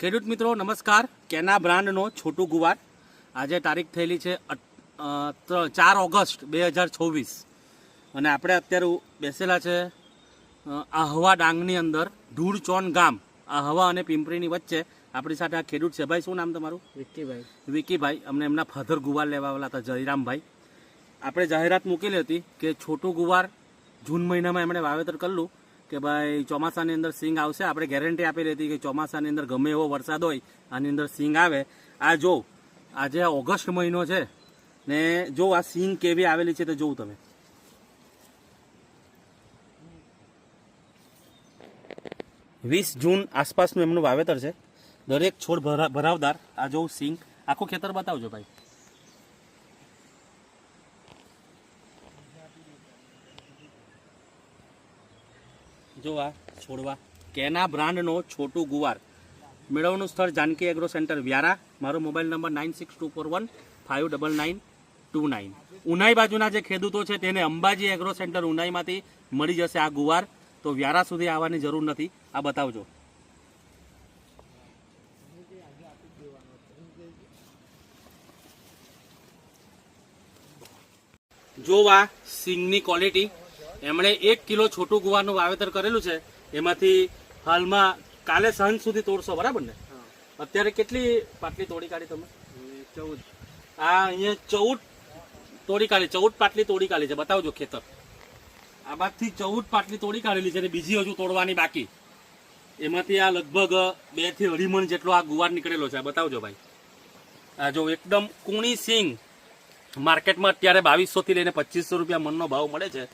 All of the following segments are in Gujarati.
ખેડૂત મિત્રો નમસ્કાર. કેના બ્રાન્ડનો છોટું ગુવાર આજે તારીખ થયેલી છે 4 ઓગસ્ટ 2026 અને આપણે અત્યારે બેસેલા છે આહવા ડાંગની અંદર ધૂળચોન ગામ આહવા અને પિંપરીની વચ્ચે. આપણી સાથે આ ખેડૂત છે. ભાઈ શું નામ તમારું? વિકીભાઈ. અમને એમના ફાધર ગુવાર લેવા આવેલા હતા, જયરામભાઈ. આપણે જાહેરાત મૂકેલી હતી કે છોટું ગુવાર જૂન મહિનામાં એમણે વાવેતર કરેલું કે ભાઈ ચોમાસાની અંદર સિંગ આવશે. આપણે ગેરંટી આપેલી હતી કે ચોમાસાની અંદર ગમે એવો વરસાદ હોય આની અંદર સિંગ આવે. આ જો આજે ઓગસ્ટ મહિનો છે ને જો આ સિંગ કેવી આવેલી છે તે જોવું તમે. વીસ જૂન આસપાસનું એમનું વાવેતર છે. દરેક છોડ ભરાવદાર. આ જો સિંગ આખું ખેતર બતાવજો ભાઈ. જો આ છોડવા કેના બ્રાન્ડનો છોટું ગુવાર. મેળવવાનું સ્થળ જાનકી એગ્રો સેન્ટર વ્યારા. મારો મોબાઈલ નંબર 9624159929. ઉનાઈ બાજુના જે ખેડૂતો છે તેને અંબાજી એગ્રો સેન્ટર ઉનાઈમાંથી મળી જશે આ ગુવાર. તો વ્યારા સુધી આવવાની જરૂર નથી. આ બતાવજો. જો આ સિંગની ક્વોલિટી. એમણે 1 કિલો છોટું ગુવારનું વાવેતર કરેલું છે. એમાંથી હાલમાં કાલે સાંજ સુધી તોડશો, બરાબર ને? અત્યારે કેટલી પાટલી તોડી કાઢી તમે? 14. આ અહીંયા 14 તોડી કાઢી. 14 પાટલી તોડી કાઢી છે. બતાવજો ખેતર. આ બાદથી 14 પાટલી તોડી કાઢેલી છે અને બીજી હજુ તોડવાની બાકી. એમાંથી આ લગભગ 2 થી 2.5 મણ જેટલો આ ગુવાર નીકળેલો છે. આ બતાવજો ભાઈ. આ જો એકદમ કૂણી સિંગ. માર્કેટમાં અત્યારે 2200 થી લઈને 2500 રૂપિયા મણનો ભાવ મળે છે.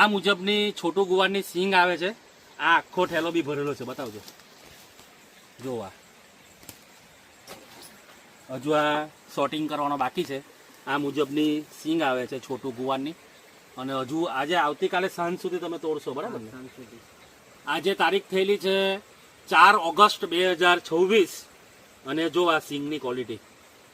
આ મુજબની છોટું ગુવારની સિંગ આવે છે. આ આખો ઠેલો બી ભરેલો છે. બતાવજો. જોવા હજુ આ શોર્ટિંગ કરવાનો બાકી છે. આ મુજબની સિંગ આવે છે છોટું ગુવારની. અને હજુ આજે આવતીકાલે સાંજ સુધી તમે તોડશો, બરાબર ને? સાંજ સુધી. આજે તારીખ થયેલી છે 4 ઓગસ્ટ 2026 અને જો આ સિંગની ક્વોલિટી.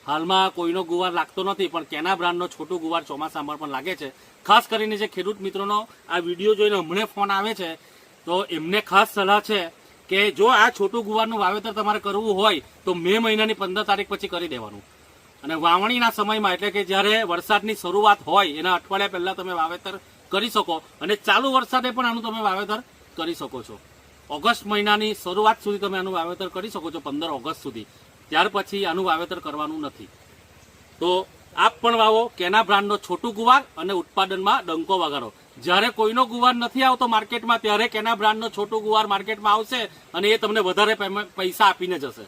હાલમાં કોઈનો ગુવાર લાગતો નથી, પણ કેના બ્રાન્ડનો છોટું ગુવાર ચોમાસામાં પણ લાગે છે. ખાસ કરીને જે ખેડૂત મિત્રોનો આ વિડીયો જોઈને હમણાં ફોન આવે છે તો એમને ખાસ સલાહ છે કે જો આ છોટું ગુવારનું વાવેતર તમારે કરવું હોય તો મે મહિનાની 15 તારીખ પછી કરી દેવાનું. અને વાવણીના સમયમાં એટલે કે જ્યારે વરસાદની શરૂઆત હોય એના અઠવાડિયા પહેલા તમે વાવેતર કરી શકો. અને ચાલુ વરસાદે પણ આનું તમે વાવેતર કરી શકો છો. ઓગસ્ટ મહિનાની શરૂઆત સુધી તમે આનું વાવેતર કરી શકો છો, 15 ઓગસ્ટ સુધી. ત્યાર પછી આનું વાવેતર કરવાનું નથી. તો આપ પણ વાવો કેના બ્રાન્ડનો છોટું ગુવાર અને ઉત્પાદનમાં ડંકો વગાડો. જ્યારે કોઈનો ગુવાર નથી આવતો માર્કેટમાં ત્યારે કેના બ્રાન્ડનો છોટું ગુવાર માર્કેટમાં આવશે અને એ તમને વધારે પૈસા આપીને જશે.